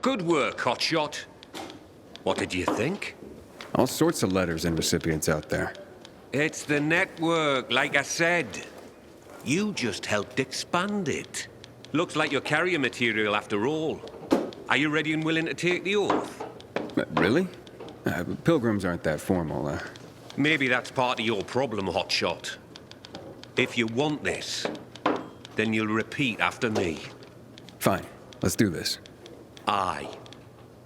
Good work, hotshot. What did you think? All sorts of letters and recipients out there. It's the network, like I said. You just helped expand it. Looks like you're carrier material after all. Are you ready and willing to take the oath? Really? Pilgrims aren't that formal. Maybe that's part of your problem, hotshot. If you want this, then you'll repeat after me. Fine, let's do this. I,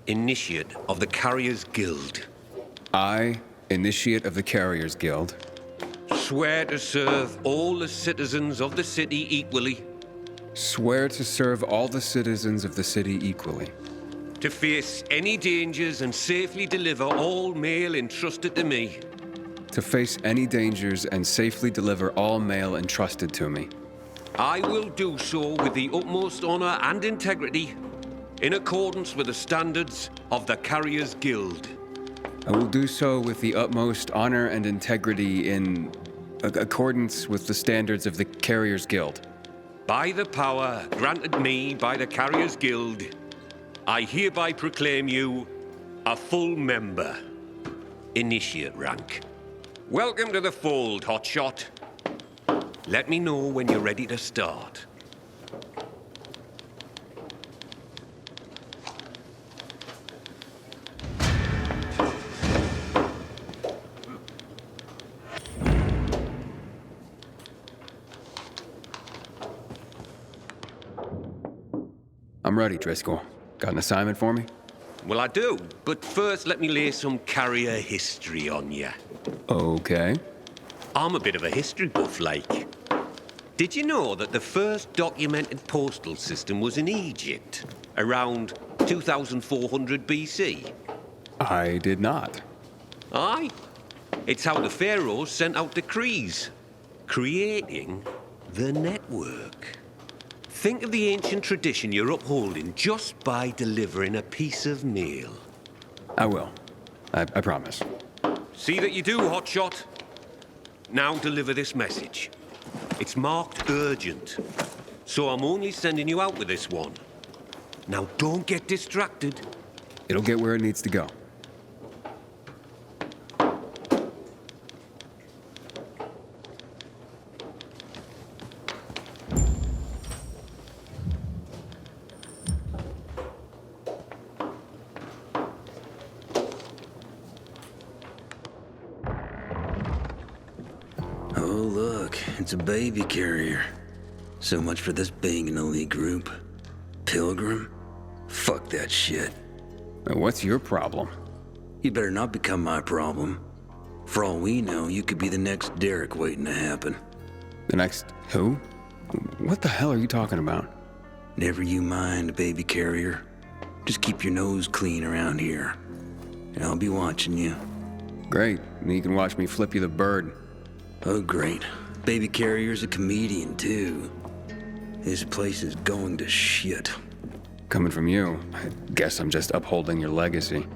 Initiate of the Carriers Guild. I, Initiate of the Carriers Guild. Swear to serve all the citizens of the city equally. Swear to serve all the citizens of the city equally. To face any dangers and safely deliver all mail entrusted to me. To face any dangers and safely deliver all mail entrusted to me. I will do so with the utmost honor and integrity, in accordance with the standards of the Carriers Guild. I will do so with the utmost honor and integrity in accordance with the standards of the Carriers Guild. By the power granted me by the Carriers Guild, I hereby proclaim you a full member, Initiate rank. Welcome to the fold, hotshot. Let me know when you're ready to start. I'm ready, Driscoll. Got an assignment for me? Well, I do, but first let me lay some carrier history on you. Okay. I'm a bit of a history buff, like. Did you know that the first documented postal system was in Egypt, around 2400 BC? I did not. Aye. It's how the pharaohs sent out decrees, creating the network. Think of the ancient tradition you're upholding just by delivering a piece of mail. I will. I promise. See that you do, hotshot. Now deliver this message. It's marked urgent, so I'm only sending you out with this one. Now don't get distracted. It'll get where it needs to go. Look, it's a baby carrier. So much for this being an elite group. Pilgrim? Fuck that shit. What's your problem? You better not become my problem. For all we know, you could be the next Derek waiting to happen. The next who? What the hell are you talking about? Never you mind, baby carrier. Just keep your nose clean around here. And I'll be watching you. Great. You can watch me flip you the bird. Oh, great. Baby carrier's a comedian, too. This place is going to shit. Coming from you, I guess I'm just upholding your legacy.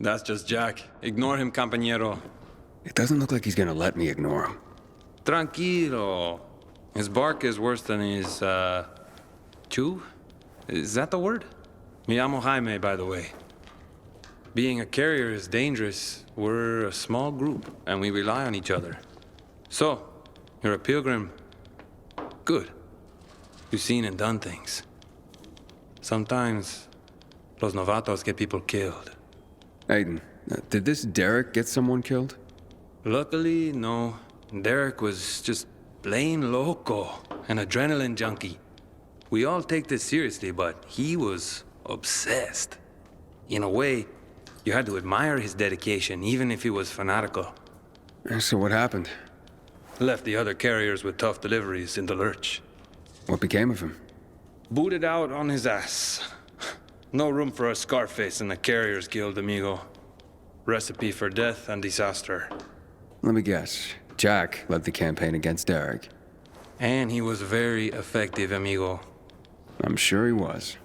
That's just Jack. Ignore him, compañero. It doesn't look like he's gonna let me ignore him. Tranquilo. His bark is worse than his, chew? Is that the word? Me llamo Jaime, by the way. Being a carrier is dangerous. We're a small group, and we rely on each other. So, you're a pilgrim. Good. You've seen and done things. Sometimes, los novatos get people killed. Aiden, did this Derek get someone killed? Luckily, no. Derek was just plain loco, an adrenaline junkie. We all take this seriously, but he was obsessed. In a way, you had to admire his dedication, even if he was fanatical. So what happened? Left the other carriers with tough deliveries in the lurch. What became of him? Booted out on his ass. No room for a Scarface in the Carriers Guild, amigo. Recipe for death and disaster. Let me guess. Jack led the campaign against Derek. And he was very effective, amigo. I'm sure he was.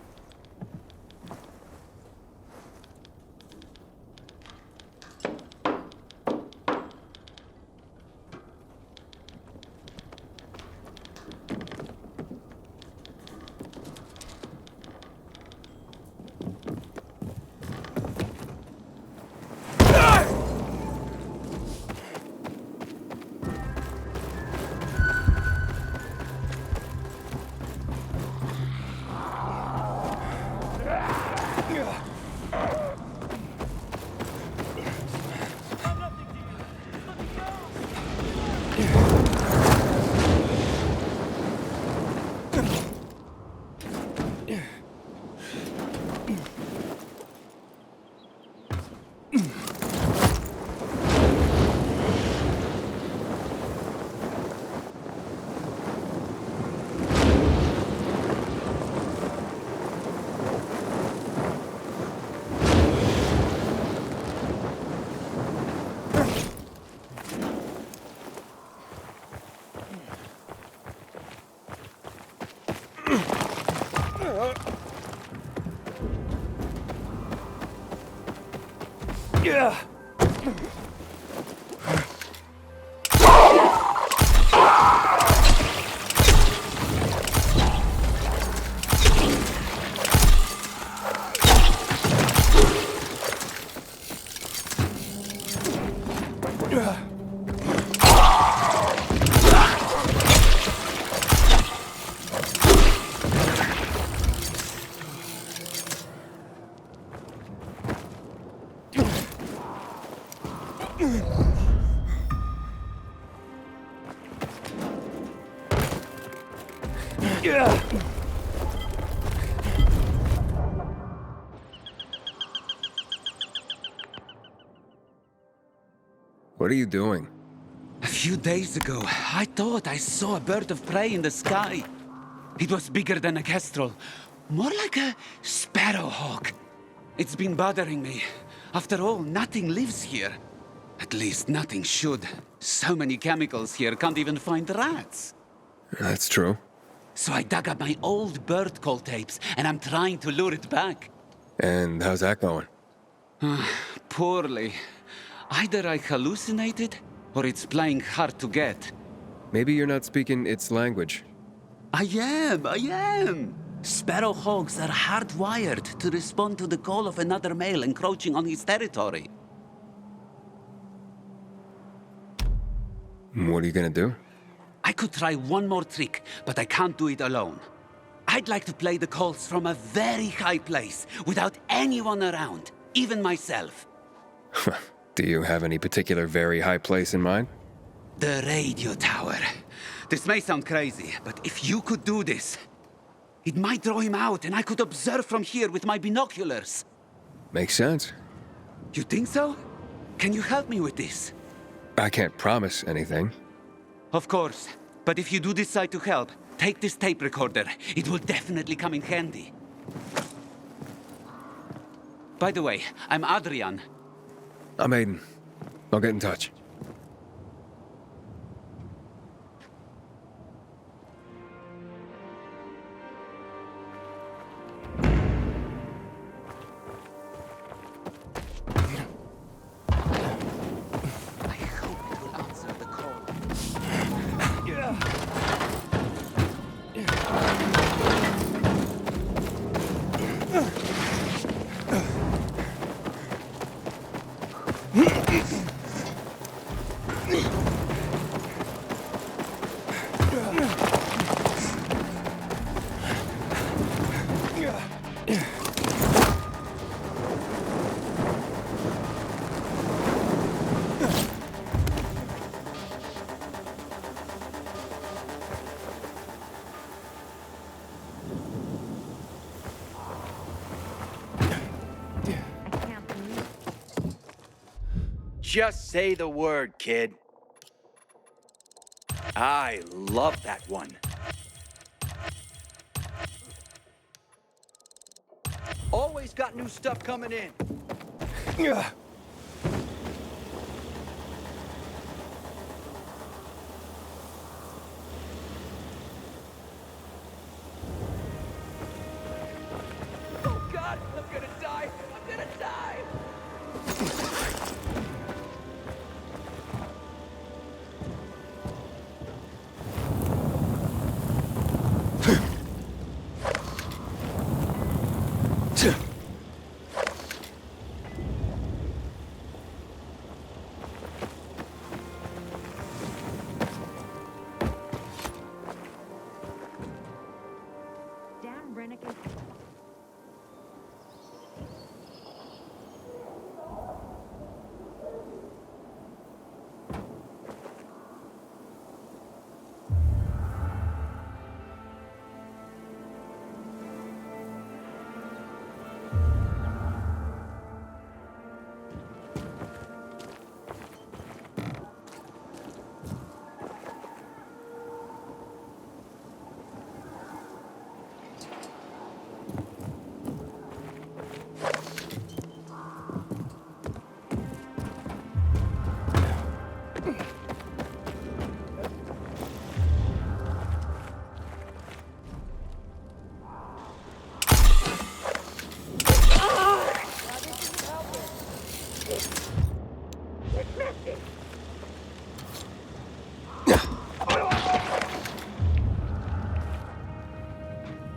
What are you doing? A few days ago, I thought I saw a bird of prey in the sky. It was bigger than a kestrel, more like a sparrowhawk. It's been bothering me. After all, nothing lives here. At least nothing should. So many chemicals here, can't even find rats. That's true. So I dug up my old bird call tapes, and I'm trying to lure it back. And how's that going? Poorly. Either I hallucinated, or it's playing hard to get. Maybe you're not speaking its language. I am. Sparrowhawks are hardwired to respond to the call of another male encroaching on his territory. What are you gonna do? I could try one more trick, but I can't do it alone. I'd like to play the calls from a very high place, without anyone around, even myself. Do you have any particular very high place in mind? The radio tower. This may sound crazy, but if you could do this, it might draw him out, and I could observe from here with my binoculars. Makes sense. You think so? Can you help me with this? I can't promise anything. Of course. But if you do decide to help, take this tape recorder. It will definitely come in handy. By the way, I'm Adrian. I'm Aiden. I'll get in touch. I hope it will answer the call. Just say the word, kid. I love that one. Always got new stuff coming in. Oh God, I'm gonna die! I'm gonna die! Damn renegade.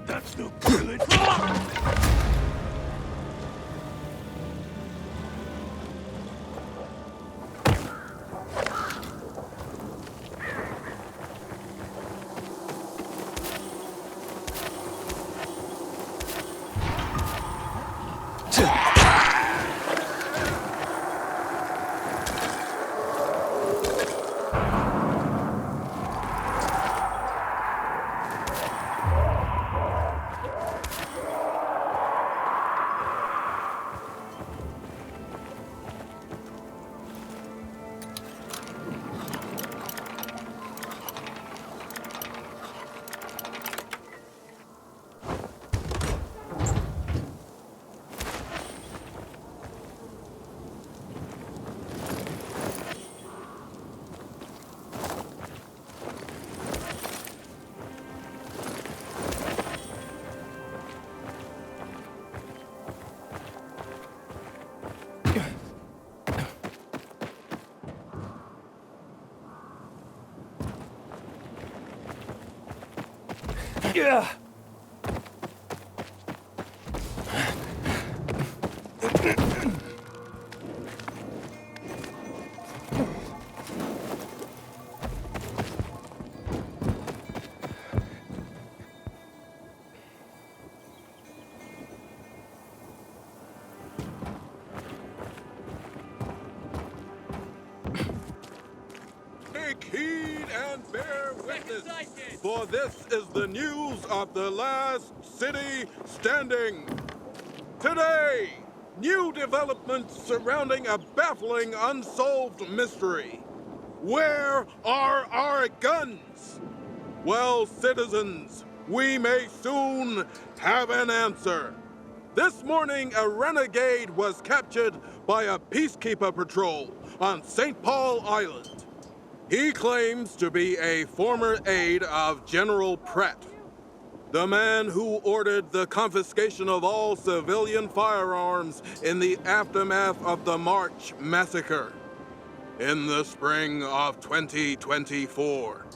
That's no good. Yeah. Take heed and bear witness, for this is the news of the last city standing. Today, new developments surrounding a baffling unsolved mystery. Where are our guns? Well, citizens, we may soon have an answer. This morning, a renegade was captured by a peacekeeper patrol on St. Paul Island. He claims to be a former aide of General Pratt, the man who ordered the confiscation of all civilian firearms in the aftermath of the March massacre in the spring of 2024.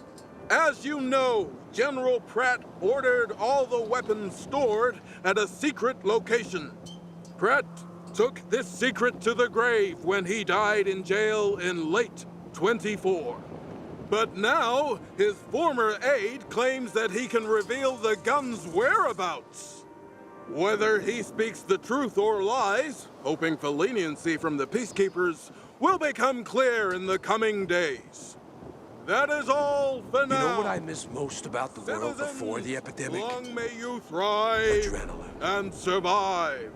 As you know, General Pratt ordered all the weapons stored at a secret location. Pratt took this secret to the grave when he died in jail in late 24. But now, his former aide claims that he can reveal the gun's whereabouts. Whether he speaks the truth or lies, hoping for leniency from the peacekeepers, will become clear in the coming days. That is all for now. You know what I miss most about the world before the epidemic? Long may you thrive Adrenaline. and survive.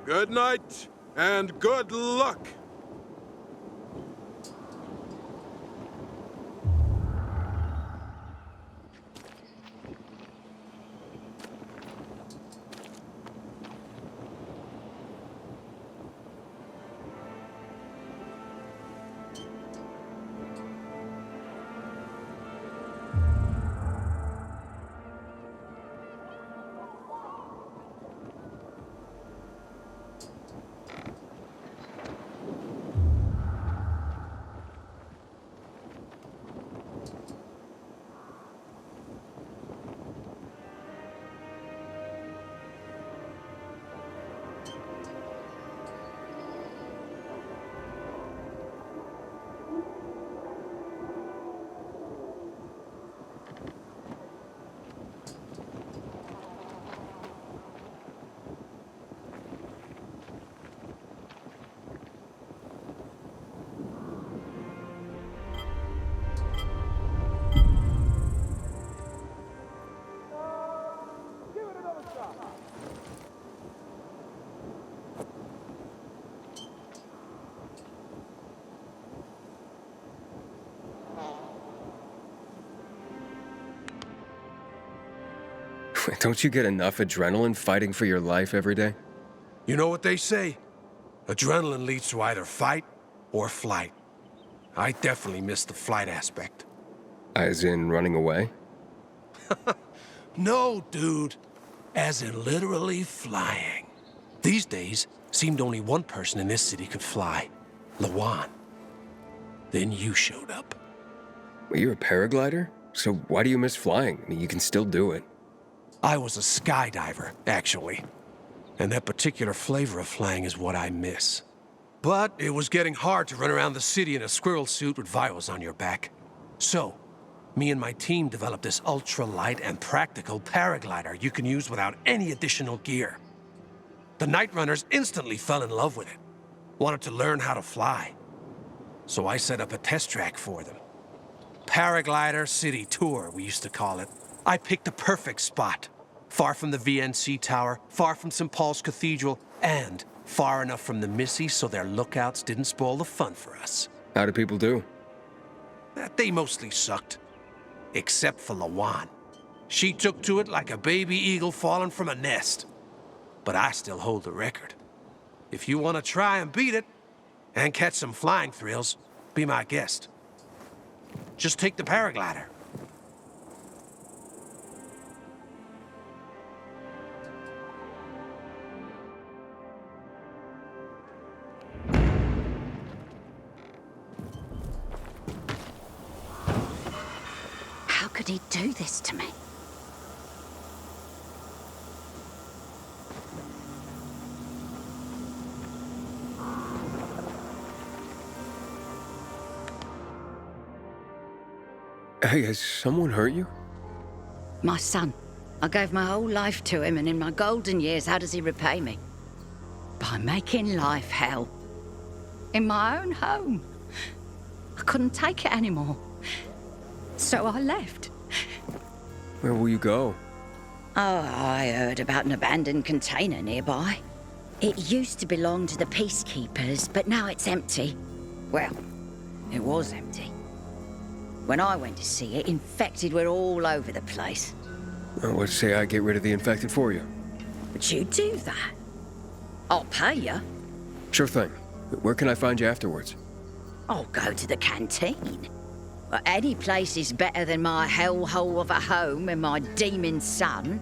Good night and good luck. Don't you get enough adrenaline fighting for your life every day? You know what they say? Adrenaline leads to either fight or flight. I definitely miss the flight aspect. As in running away? No, dude. As in literally flying. These days, seemed only one person in this city could fly. Lawan. Then you showed up. Well, you're a paraglider? So why do you miss flying? I mean, you can still do it. I was a skydiver, actually. And that particular flavor of flying is what I miss. But it was getting hard to run around the city in a squirrel suit with vials on your back. So, me and my team developed this ultra-light and practical paraglider you can use without any additional gear. The Night Runners instantly fell in love with it. Wanted to learn how to fly. So I set up a test track for them. Paraglider City Tour, we used to call it. I picked the perfect spot. Far from the VNC Tower, far from St. Paul's Cathedral, and far enough from the Missy so their lookouts didn't spoil the fun for us. How do people do? They mostly sucked. Except for Lawan. She took to it like a baby eagle falling from a nest. But I still hold the record. If you want to try and beat it, and catch some flying thrills, be my guest. Just take the paraglider. How could he do this to me? Hey, has someone hurt you? My son. I gave my whole life to him, and in my golden years, how does he repay me? By making life hell. In my own home. I couldn't take it anymore. So I left. Where will you go? Oh, I heard about an abandoned container nearby. It used to belong to the peacekeepers, but now it's empty. Well, it was empty. When I went to see it, infected were all over the place. Well, let's say I get rid of the infected for you. Would you do that? I'll pay you. Sure thing. Where can I find you afterwards? I'll go to the canteen. Well, any place is better than my hellhole of a home and my demon son.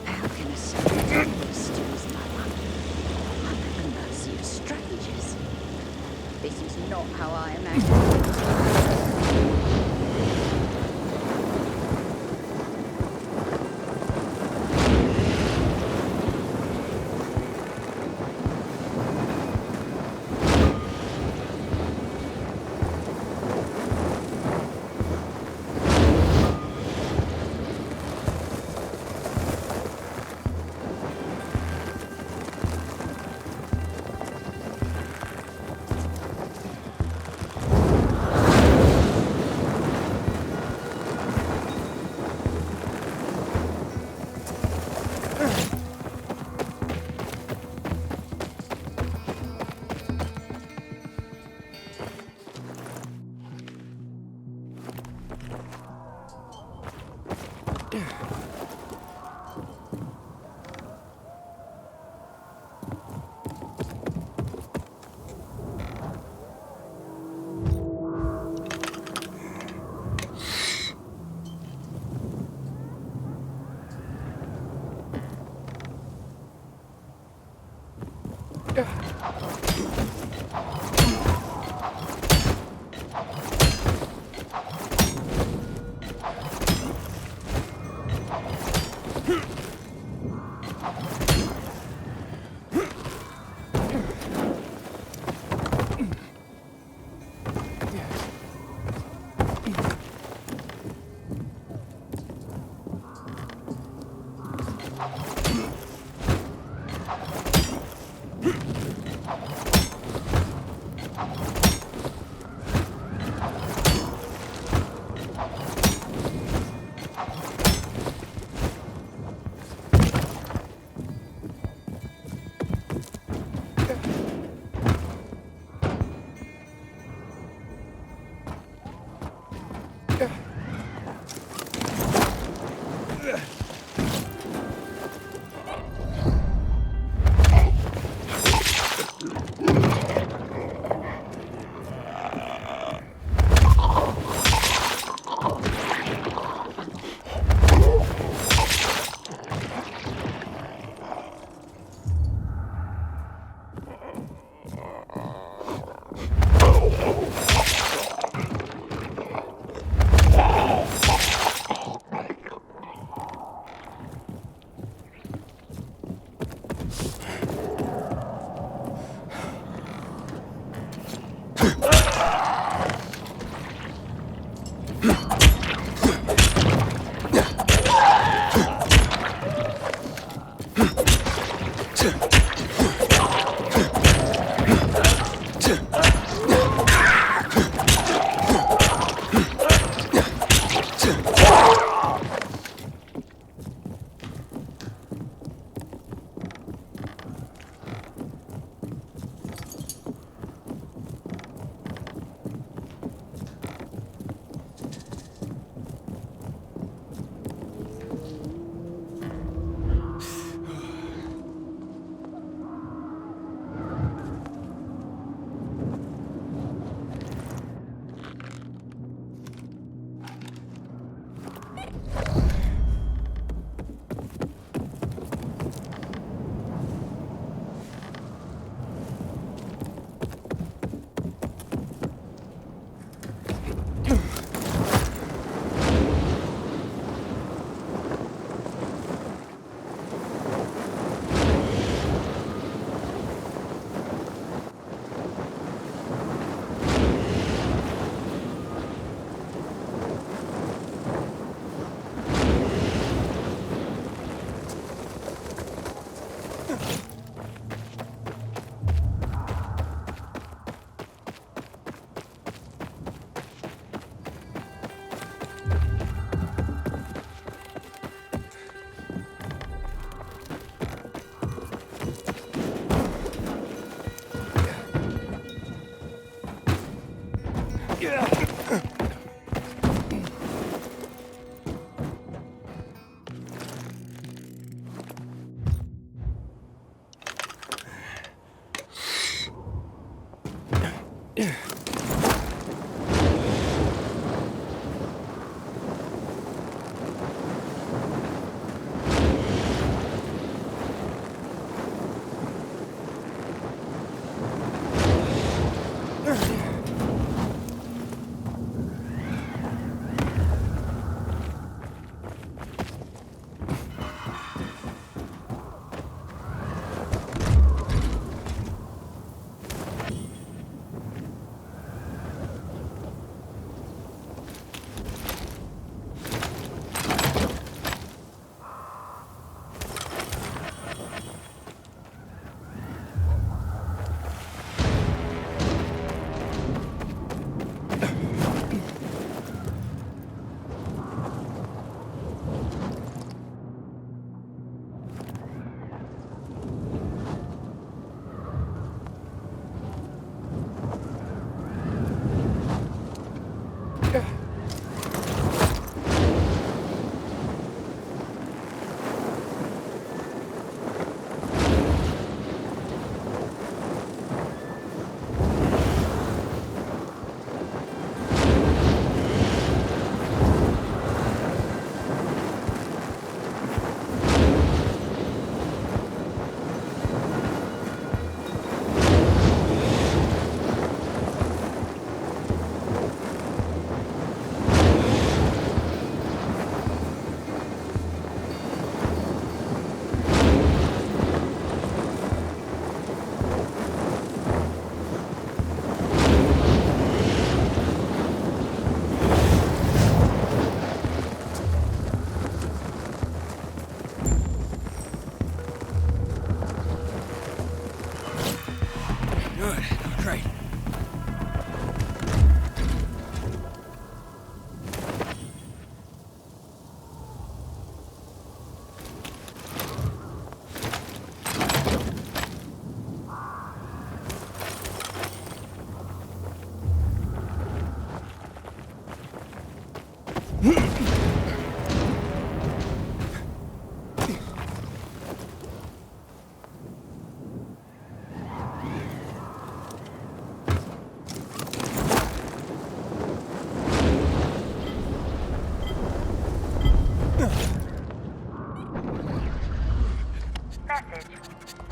How can a stranger steal his mother? I'm at the mercy of strangers. This is not how I imagined it.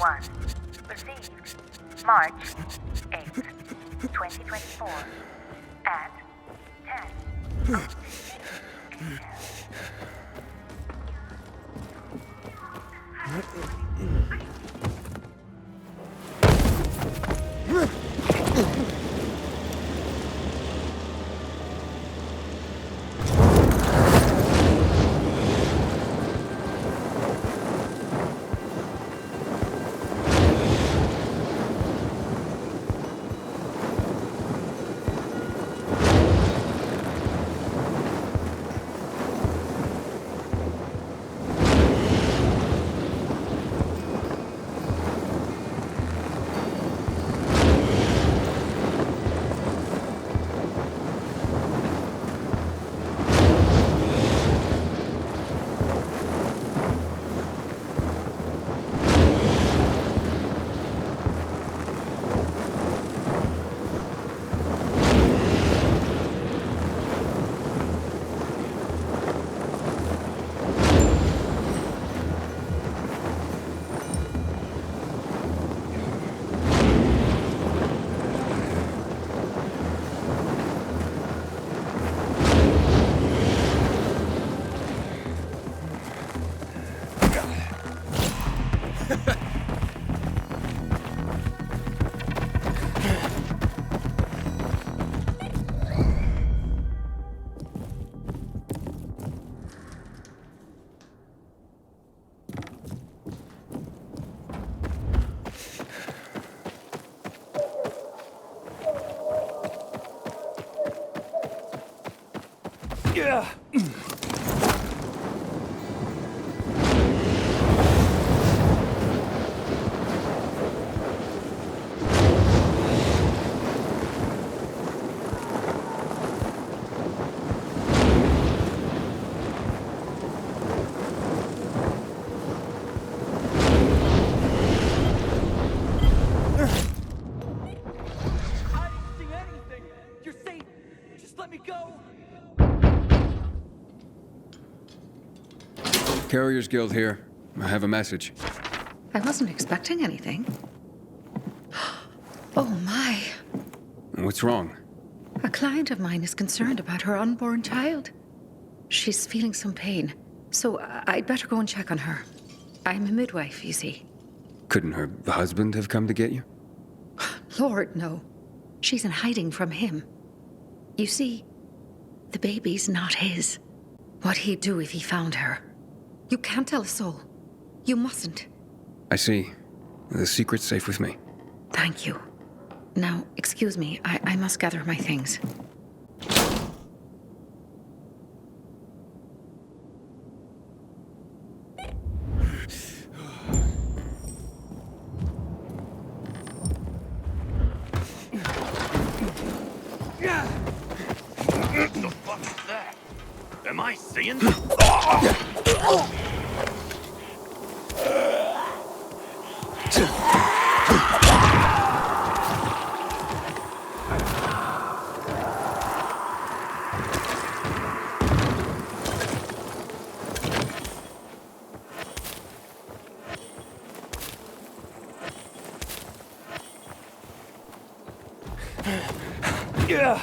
1. Received March 8th, 2024 at 10:06 a.m. Carriers Guild here. I have a message. I wasn't expecting anything. Oh my. What's wrong? A client of mine is concerned about her unborn child. She's feeling some pain, so I'd better go and check on her. I'm a midwife, you see. Couldn't her husband have come to get you? Lord, no. She's in hiding from him. You see, the baby's not his. What he'd do if he found her. You can't tell a soul. You mustn't. I see. The secret's safe with me. Thank you. Now, excuse me, I must gather my things. What the fuck is that? Am I seeing? Yeah.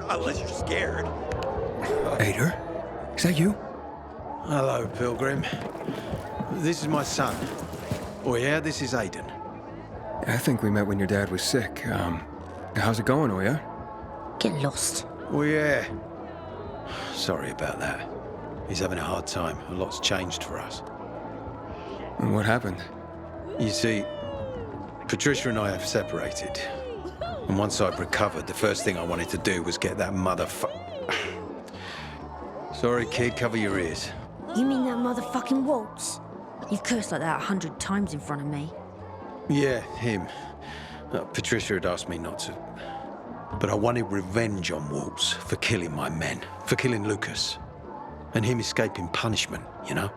Unless you're scared. Aiden? Is that you? Hello, Pilgrim. This is my son. Oh yeah, this is Aiden. I think we met when your dad was sick. How's it going, Oya? Get lost. Oh yeah. Sorry about that. He's having a hard time. A lot's changed for us. And what happened? You see, Patricia and I have separated. And once I'd recovered, the first thing I wanted to do was get that Sorry, kid, cover your ears. You mean that motherfucking Waltz? You've cursed like that 100 times in front of me. Yeah, him. Patricia had asked me not to. But I wanted revenge on Waltz for killing my men, for killing Lucas. And him escaping punishment, you know?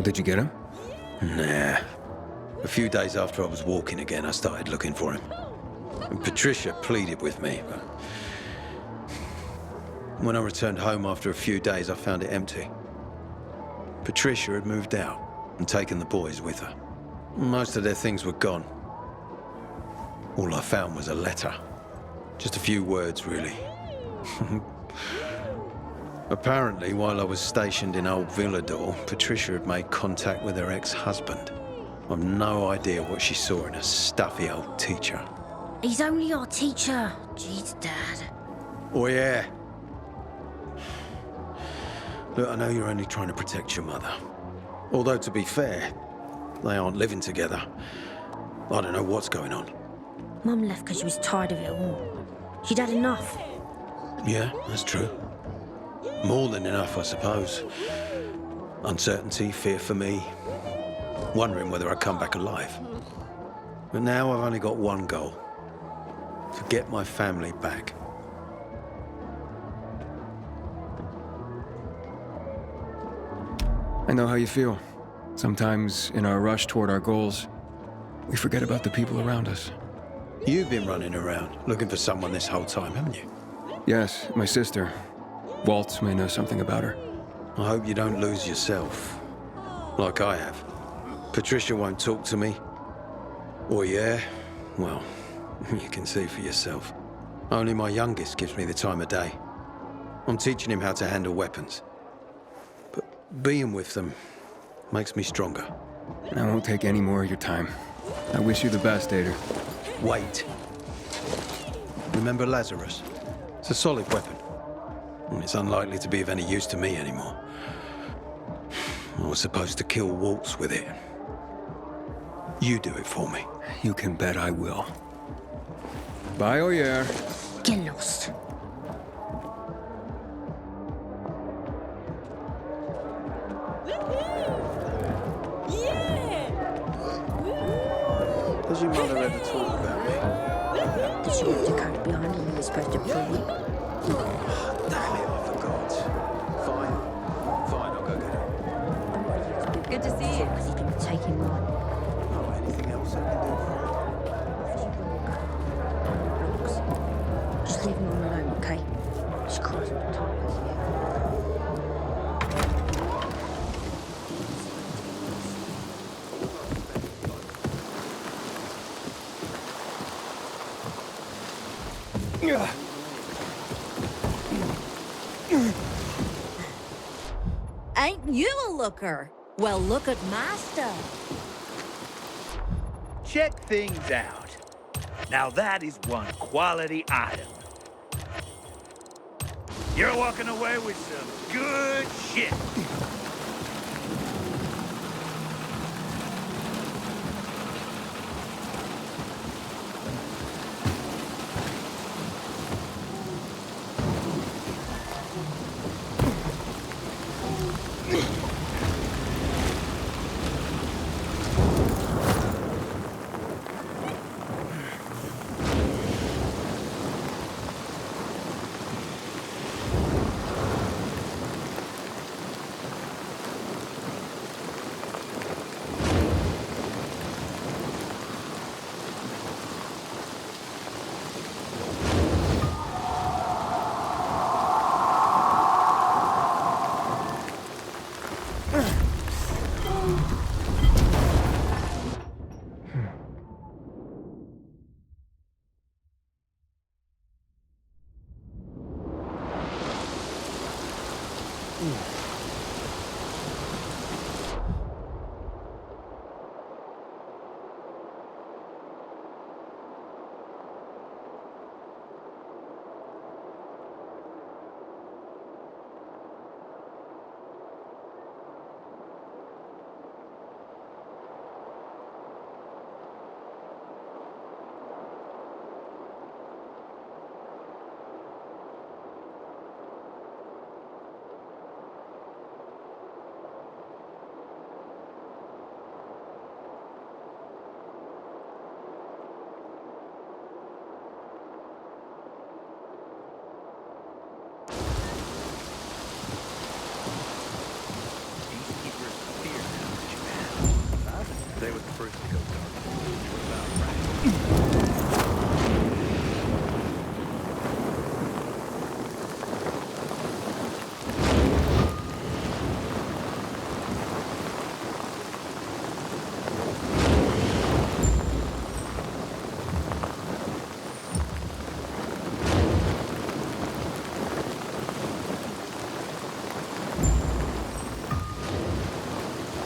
Did you get him? Nah. A few days after I was walking again, I started looking for him. And Patricia pleaded with me, but... When I returned home after a few days, I found it empty. Patricia had moved out and taken the boys with her. Most of their things were gone. All I found was a letter. Just a few words, really. Apparently, while I was stationed in old Villedor, Patricia had made contact with her ex-husband. I've no idea what she saw in a stuffy old teacher. He's only our teacher. Jeez, Dad. Oh, yeah. Look, I know you're only trying to protect your mother. Although, to be fair, they aren't living together. I don't know what's going on. Mum left because she was tired of it all. She'd had enough. Yeah, that's true. More than enough, I suppose. Uncertainty, fear for me. Wondering whether I'd come back alive. But now I've only got one goal. To get my family back. I know how you feel. Sometimes, in our rush toward our goals, we forget about the people around us. You've been running around, looking for someone this whole time, haven't you? Yes, my sister. Waltz may know something about her. I hope you don't lose yourself. Like I have. Patricia won't talk to me. Or yeah, well, you can see for yourself. Only my youngest gives me the time of day. I'm teaching him how to handle weapons. But being with them makes me stronger. I won't take any more of your time. I wish you the best, Aiden. Wait. Remember Lazarus? It's a solid weapon. And it's unlikely to be of any use to me anymore. I was supposed to kill Waltz with it. You do it for me. You can bet I will. Bye, Oyer. Get lost. Does your mother ever talk about me? Did she have to carry behind and you were supposed to prove it? Damn it, I forgot. Fine, I'll go get her. Good to see you. Because he's been taking mine. Oh, anything else I can do for you? Just leave him alone, okay? Just cries all the time. Ain't you a looker? Well, look at my stuff. Check things out. Now that is one quality item. You're walking away with some good shit. They were the first to go dark.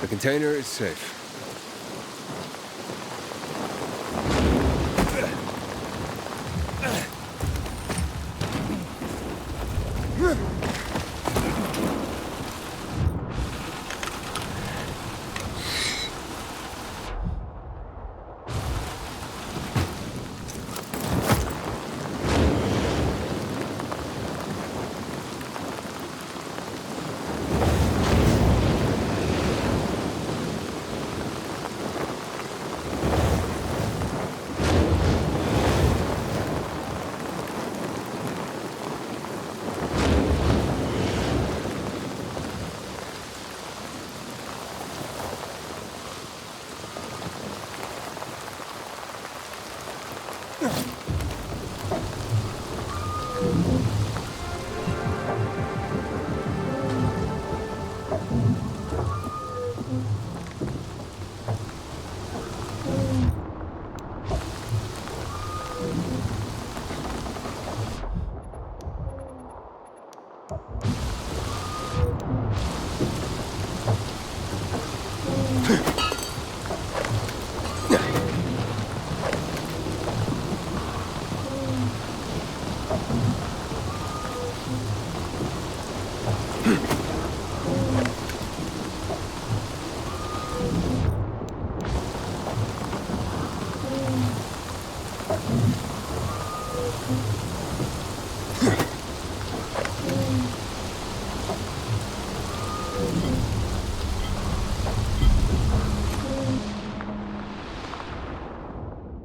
The container is safe.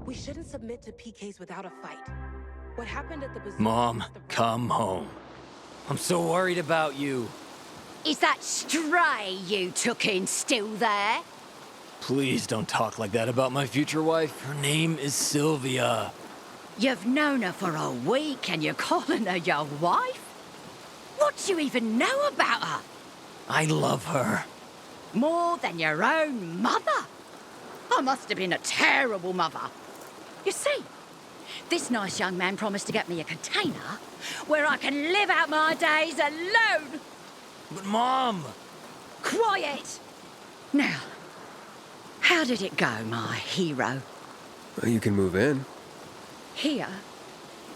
We shouldn't submit to PKs without a fight. What happened at the bazaar? Mom, come home. I'm so worried about you. Is that stray you took in still there? Please don't talk like that about my future wife. Her name is Sylvia. You've known her for a week and you're calling her your wife? What do you even know about her? I love her. More than your own mother? I must have been a terrible mother. You see, this nice young man promised to get me a container where I can live out my days alone. But Mom! Quiet! Now, how did it go, my hero? Well, you can move in. Here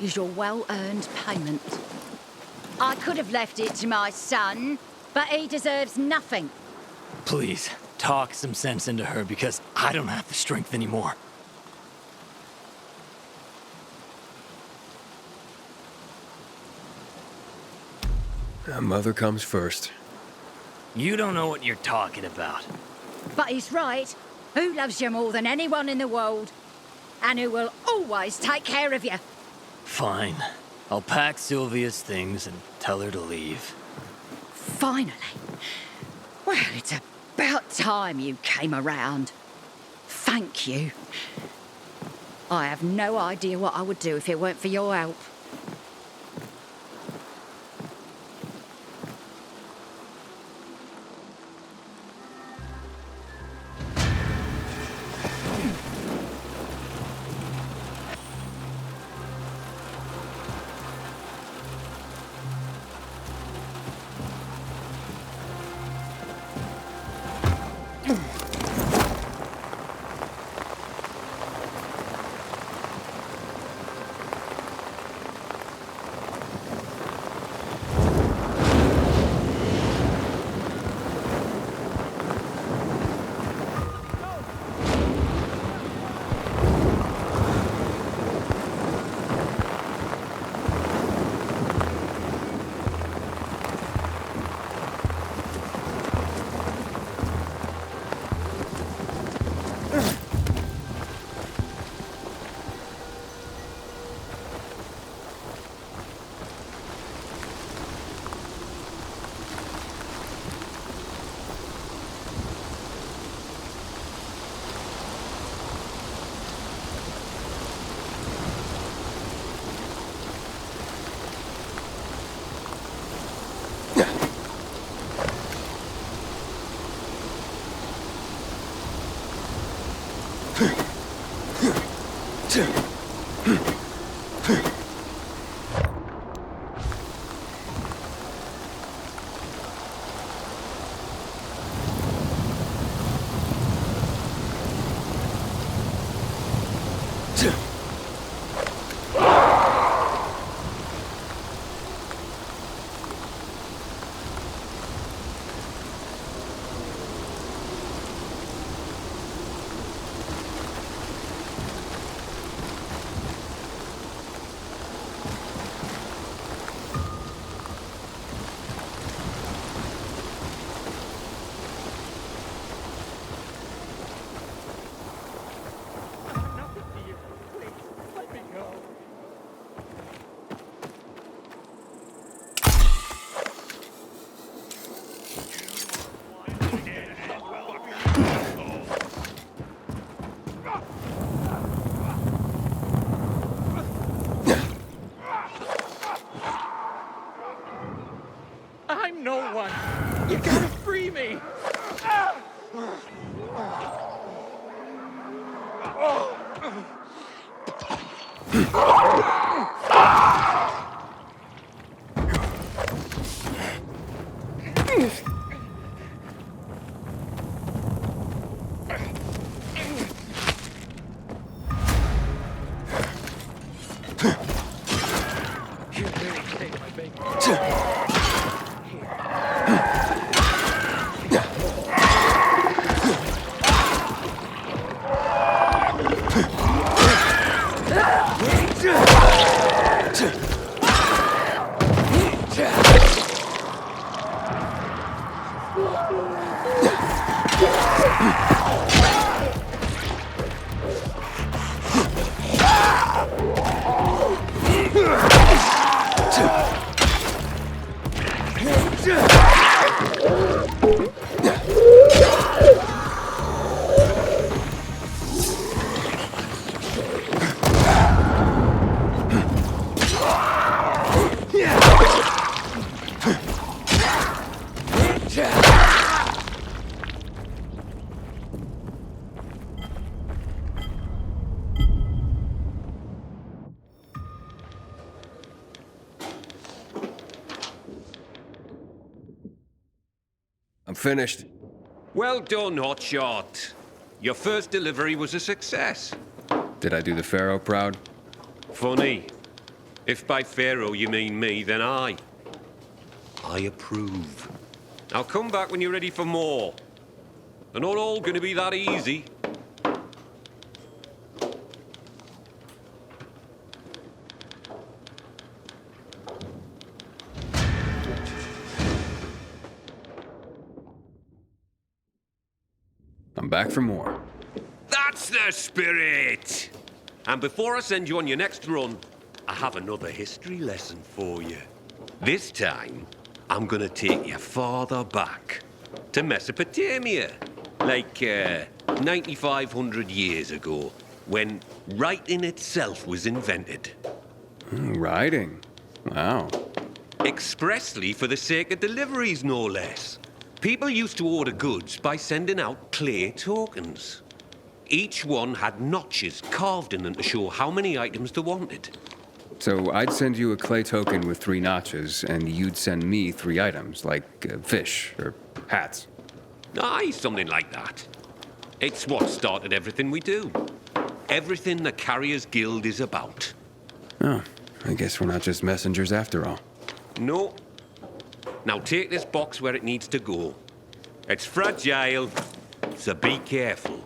is your well-earned payment. I could have left it to my son, but he deserves nothing. Please, talk some sense into her because I don't have the strength anymore. Mother comes first. You don't know what you're talking about. But he's right. Who loves you more than anyone in the world? And who will always take care of you? Fine. I'll pack Sylvia's things and tell her to leave. Finally. Well, it's about time you came around. Thank you. I have no idea what I would do if it weren't for your help. I'm finished. Well done, Hotshot. Your first delivery was a success. Did I do the Pharaoh proud? Funny. If by Pharaoh you mean me, then I approve. Now come back when you're ready for more. They're not all gonna be that easy. I'm back for more. That's the spirit! And before I send you on your next run, I have another history lesson for you. This time, I'm gonna take you farther back. To Mesopotamia. Like, 9,500 years ago, when writing itself was invented. Writing? Wow. Expressly for the sake of deliveries, no less. People used to order goods by sending out clay tokens. Each one had notches carved in them to show how many items they wanted. So I'd send you a clay token with 3 notches, and you'd send me 3 items, like fish or hats. Aye, something like that. It's what started everything we do. Everything the Carriers Guild is about. Oh, I guess we're not just messengers after all. No. Now take this box where it needs to go. It's fragile, so be careful.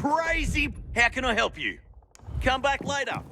crazy? How can I help you? Come back later.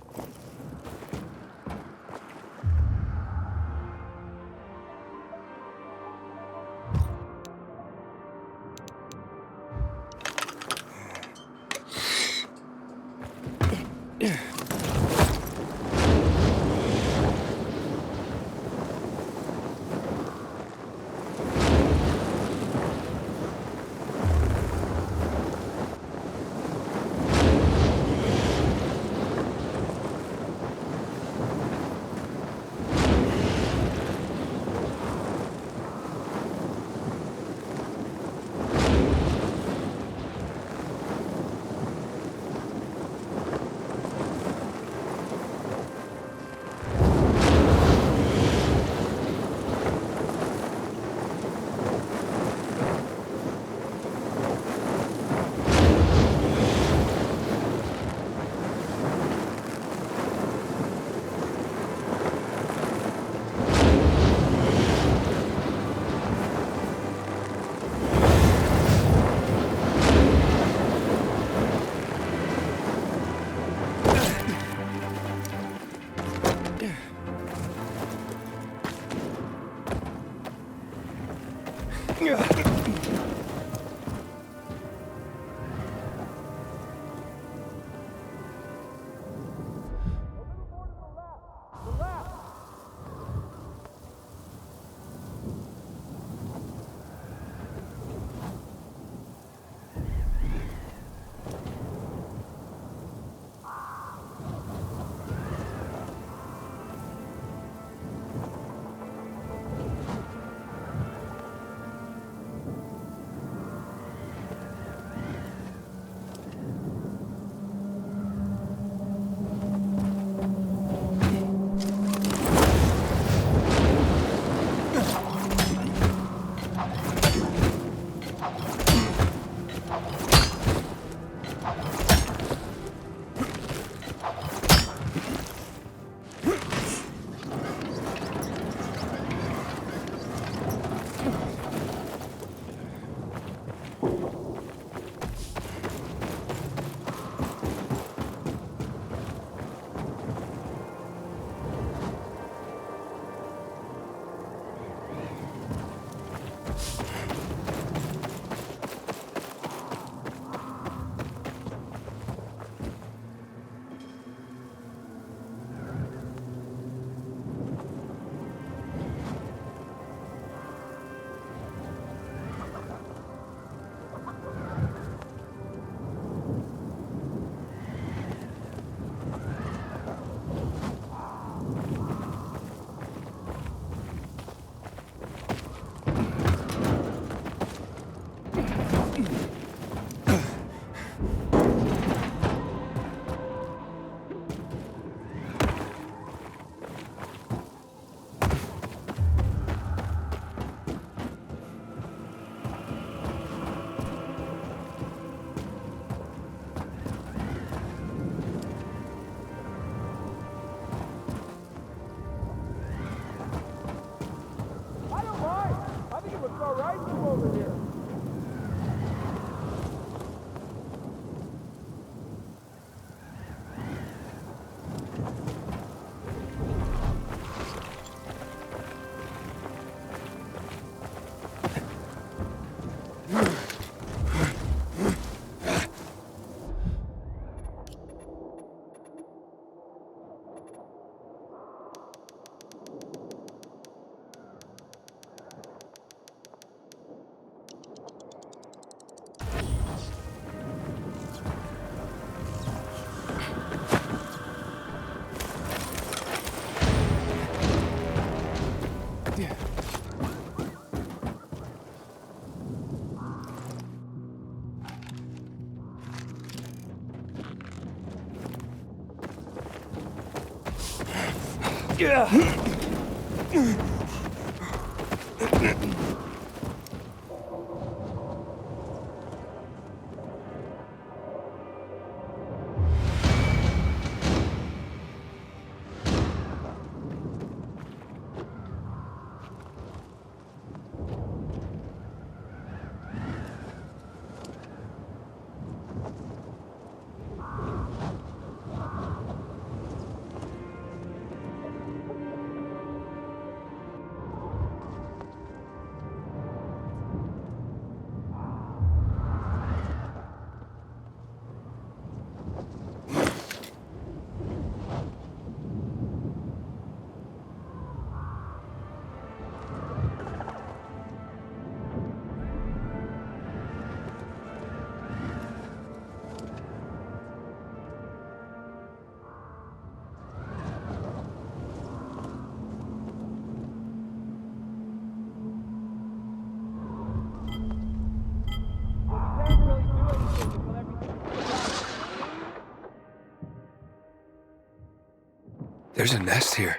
There's a nest here.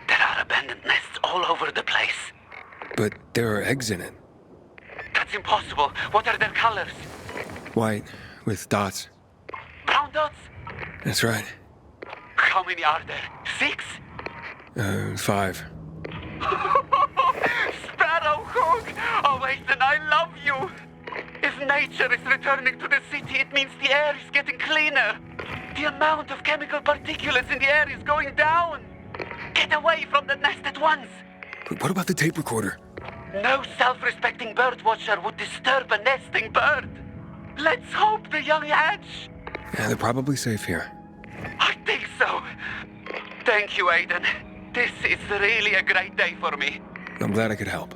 There are abandoned nests all over the place. But there are eggs in it. That's impossible. What are their colors? White, with dots. Brown dots? That's right. How many are there? 6? 5. Sparrowhawk! Oh, Aiden, I love you! If nature is returning to the city, it means the air is getting cleaner. The amount of chemical particulates in the air is going down. Get away from the nest at once. But what about the tape recorder? No self-respecting bird watcher would disturb a nesting bird. Let's hope the young hatch. Yeah, they're probably safe here. I think so. Thank you, Aiden. This is really a great day for me. I'm glad I could help.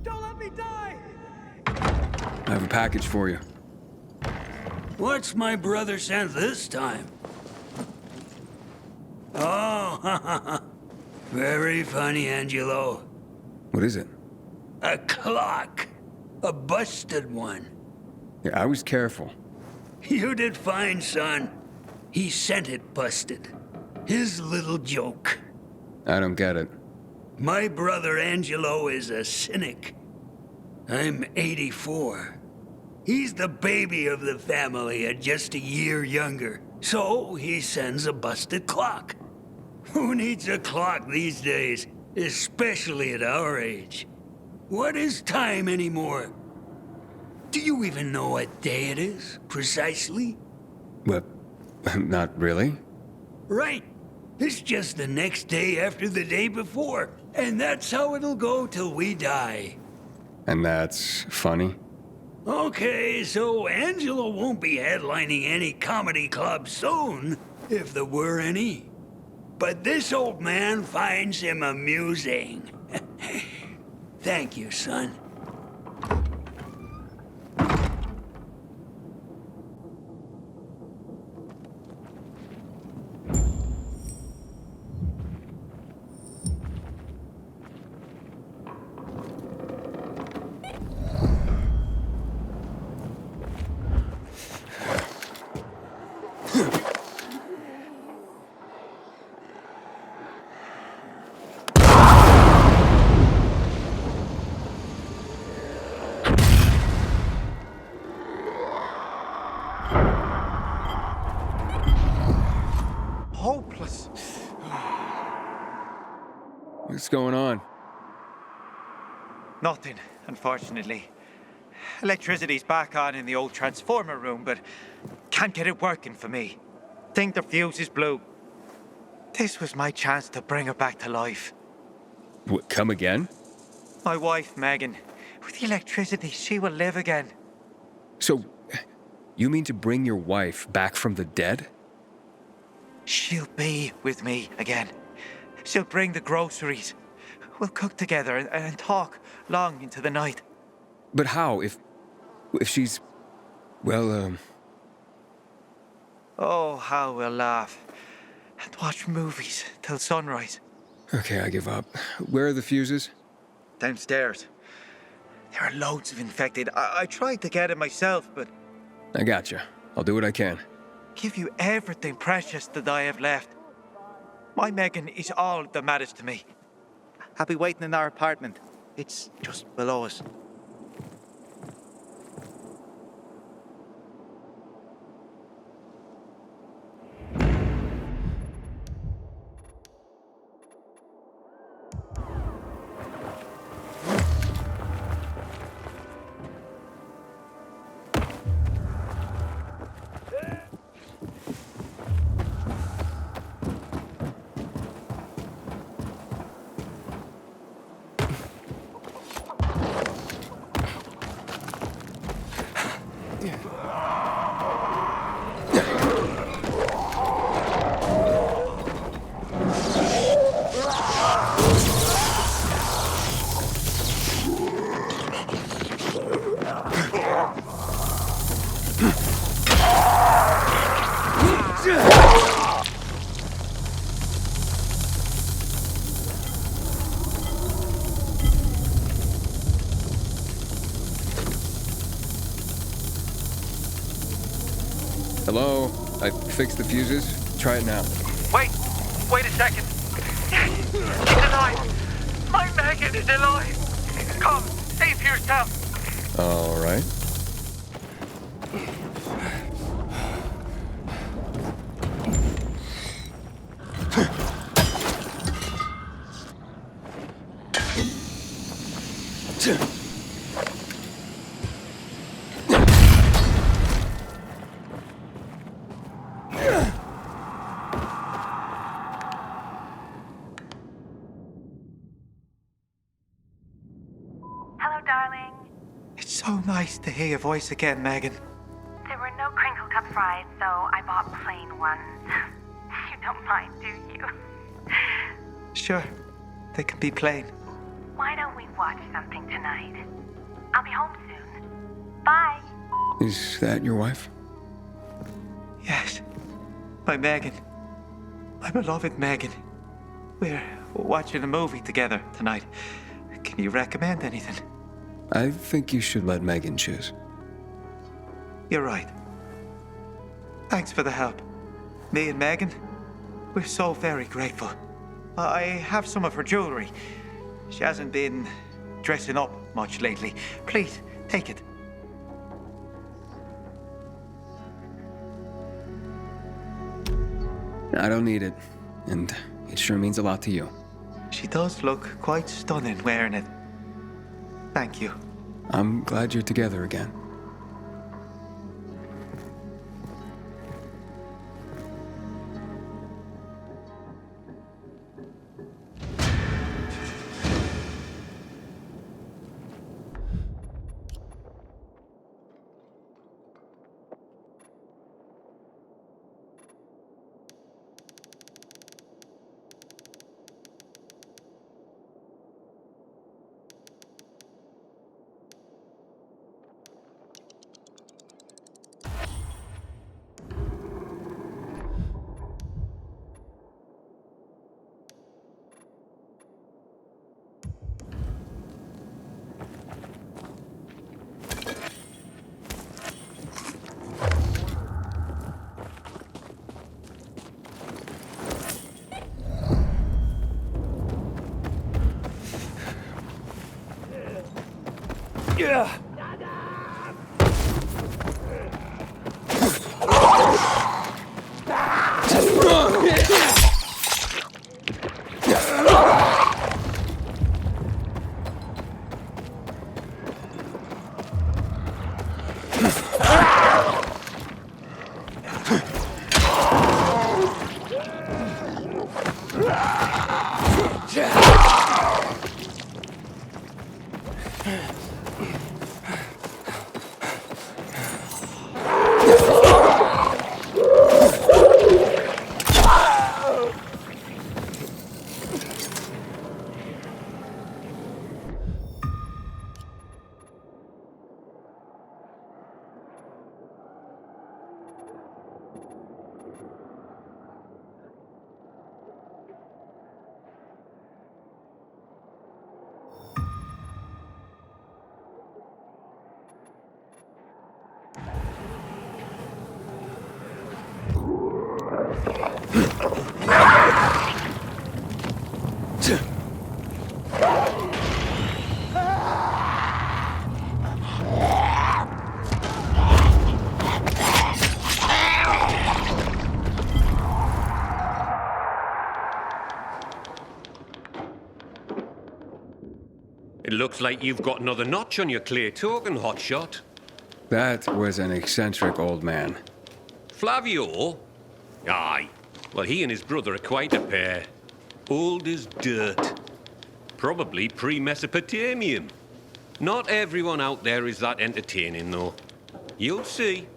Don't let me die! I have a package for you. What's my brother sent this time? Oh, very funny, Angelo. What is it? A clock. A busted one. Yeah, I was careful. You did fine, son. He sent it busted. His little joke. I don't get it. My brother Angelo is a cynic. I'm 84. He's the baby of the family at just a year younger. So he sends a busted clock. Who needs a clock these days, especially at our age? What is time anymore? Do you even know what day it is, precisely? What? Not really. Right. It's just the next day after the day before. And that's how it'll go till we die. And that's funny? Okay, so Angelo won't be headlining any comedy club soon, if there were any. But this old man finds him amusing. Thank you, son. Hopeless. What's going on? Nothing, unfortunately. Electricity's back on in the old transformer room, but can't get it working for me. Think the fuse is blew. This was my chance to bring her back to life. What, come again? My wife, Megan. With the electricity, she will live again. So, you mean to bring your wife back from the dead? She'll be with me again. She'll bring the groceries. We'll cook together and talk long into the night. But how, if she's... well, Oh, how we'll laugh. And watch movies till sunrise. Okay, I give up. Where are the fuses? Downstairs. There are loads of infected. I tried to get it myself, but... I gotcha. I'll do what I can. Give you everything precious that I have left. My Megan is all that matters to me. I'll be waiting in our apartment. It's just below us. Hello? I fixed the fuses. Try it now. Wait a second. He's alive. My Megan is alive. Come, save yourself. All right. It's so nice to hear your voice again, Megan. There were no crinkle cut fries, so I bought plain ones. You don't mind, do you? Sure, they can be plain. Why don't we watch something tonight? I'll be home soon. Bye. Is that your wife? Yes, my Megan. My beloved Megan. We're watching a movie together tonight. Can you recommend anything? I think you should let Megan choose. You're right. Thanks for the help. Me and Megan, we're so very grateful. I have some of her jewelry. She hasn't been dressing up much lately. Please, take it. I don't need it, and it sure means a lot to you. She does look quite stunning wearing it. Thank you. I'm glad you're together again. Yeah. It looks like you've got another notch on your clay token, hotshot. That was an eccentric old man. Flavio? Aye. Well, he and his brother are quite a pair. Old as dirt. Probably pre-Mesopotamian. Not everyone out there is that entertaining, though. You'll see.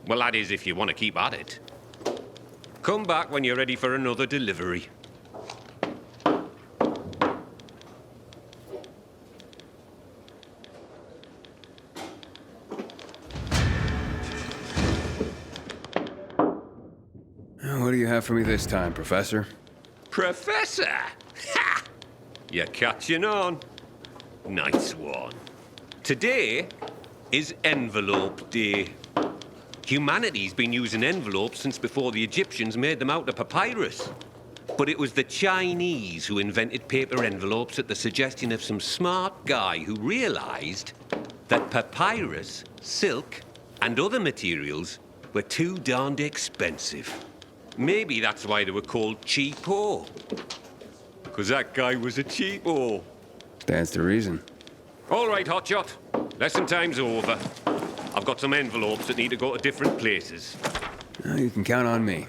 Well, that is if you want to keep at it. Come back when you're ready for another delivery. What do you have for me this time, Professor? Professor? Ha! You're catching on. Nice one. Today is Envelope Day. Humanity's been using envelopes since before the Egyptians made them out of papyrus. But it was the Chinese who invented paper envelopes at the suggestion of some smart guy who realized that papyrus, silk, and other materials were too darned expensive. Maybe that's why they were called cheapo. Because that guy was a cheapo. Stands to reason. All right, hotshot. Lesson time's over. I've got some envelopes that need to go to different places. You can count on me.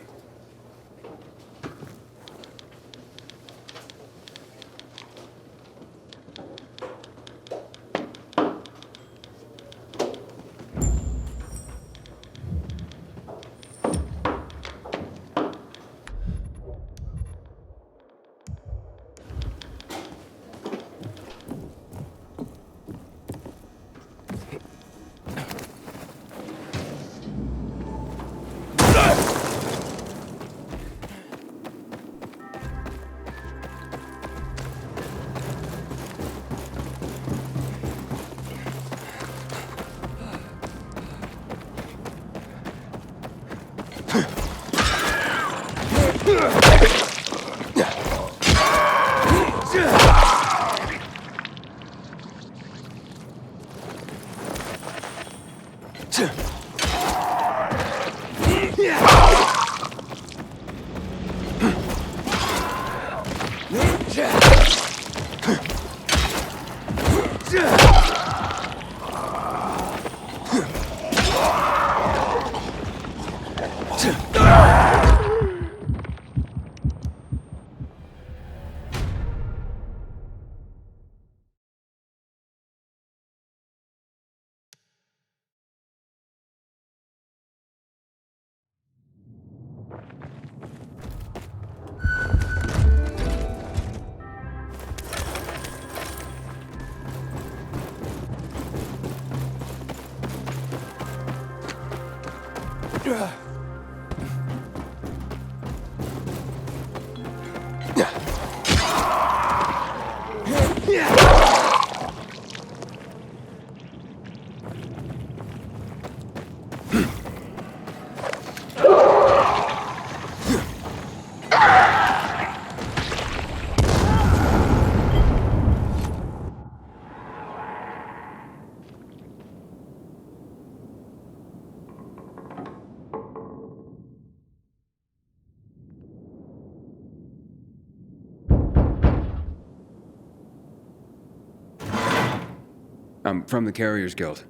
I'm from the Carriers Guild.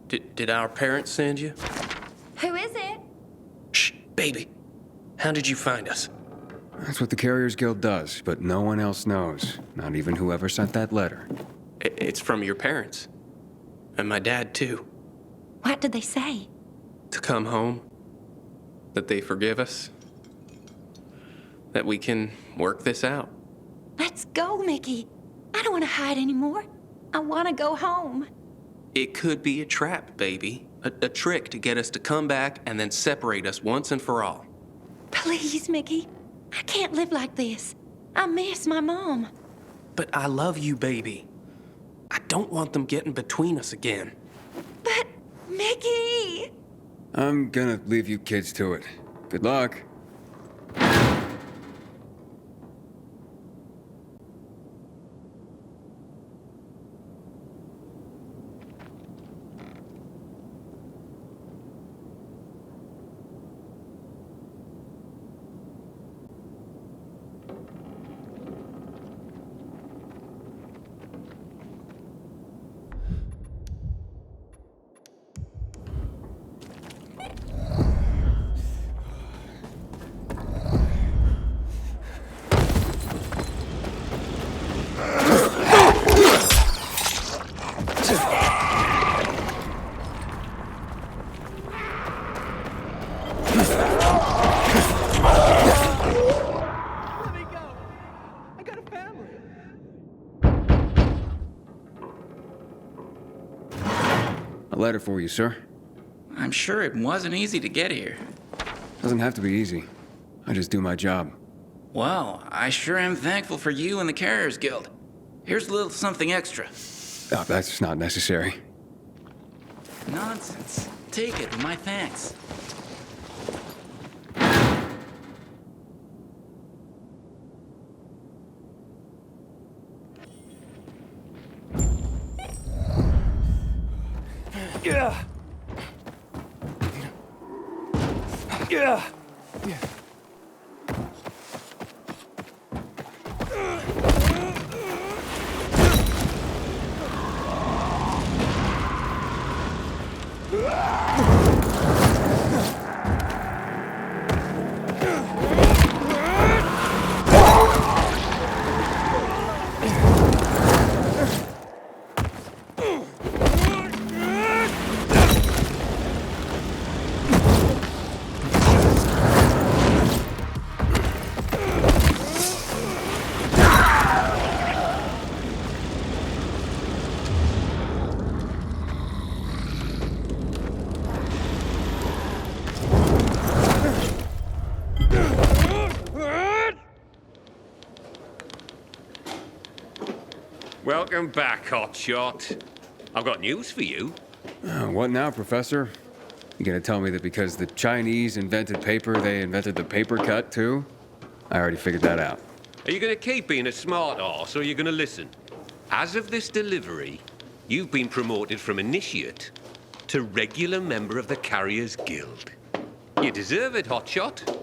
Did our parents send you? Who is it? Shh, baby. How did you find us? That's what the Carriers Guild does, but no one else knows. Not even whoever sent that letter. It's from your parents. And my dad, too. What did they say? To come home. That they forgive us. That we can work this out. Let's go, Mickey. I don't want to hide anymore. I want to go home. It could be a trap, baby. A trick to get us to come back and then separate us once and for all. Please, Mickey. I can't live like this. I miss my mom. But I love you, baby. I don't want them getting between us again. But, Mickey! I'm gonna leave you kids to it. Good luck. A letter for you, sir. I'm sure it wasn't easy to get here. Doesn't have to be easy. I just do my job. Well, I sure am thankful for you and the Carriers Guild. Here's a little something extra. Oh, that's not necessary. Nonsense. Take it with my thanks. Yeah. Yeah. Welcome back, hotshot. I've got news for you. What now, Professor? You gonna tell me that because the Chinese invented paper, they invented the paper cut, too? I already figured that out. Are you gonna keep being a smart arse, or are you gonna listen? As of this delivery, you've been promoted from initiate to regular member of the Carriers Guild. You deserve it, Hotshot.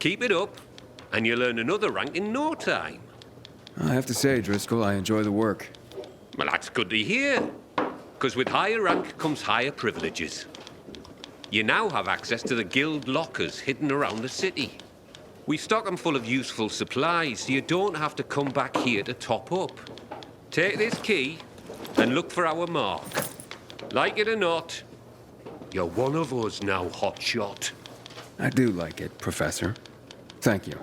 Keep it up, and you'll earn another rank in no time. I have to say, Driscoll, I enjoy the work. Well, that's good to hear. Because with higher rank comes higher privileges. You now have access to the guild lockers hidden around the city. We stock them full of useful supplies, so you don't have to come back here to top up. Take this key and look for our mark. Like it or not, you're one of us now, Hotshot. I do like it, Professor. Thank you.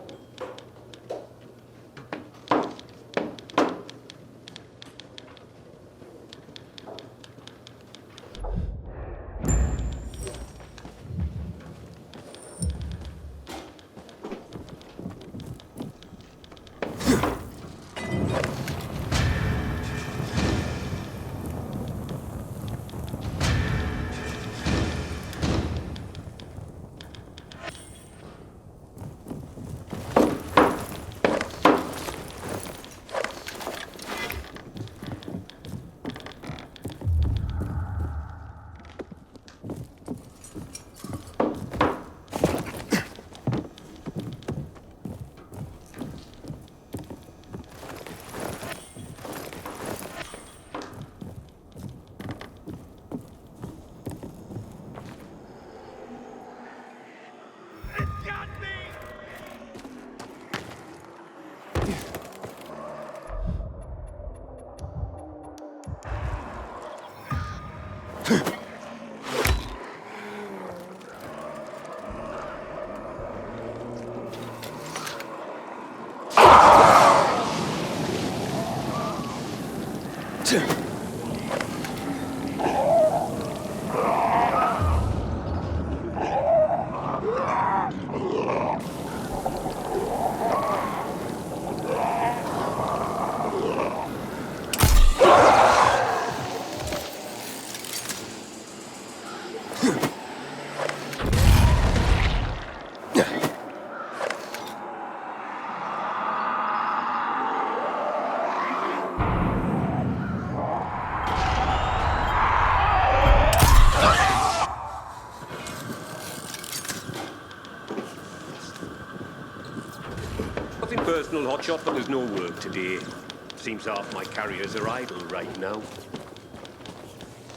Nothing personal, Hotshot, but there's no work today. Seems half my carriers are idle right now.